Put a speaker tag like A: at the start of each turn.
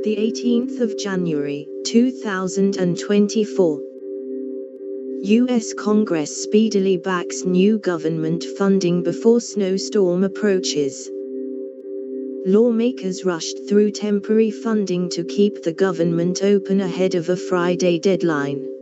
A: the 18th of January, 2024. U.S. Congress speedily backs new government funding before snowstorm approaches. Lawmakers rushed through temporary funding to keep the government open ahead of a Friday deadline.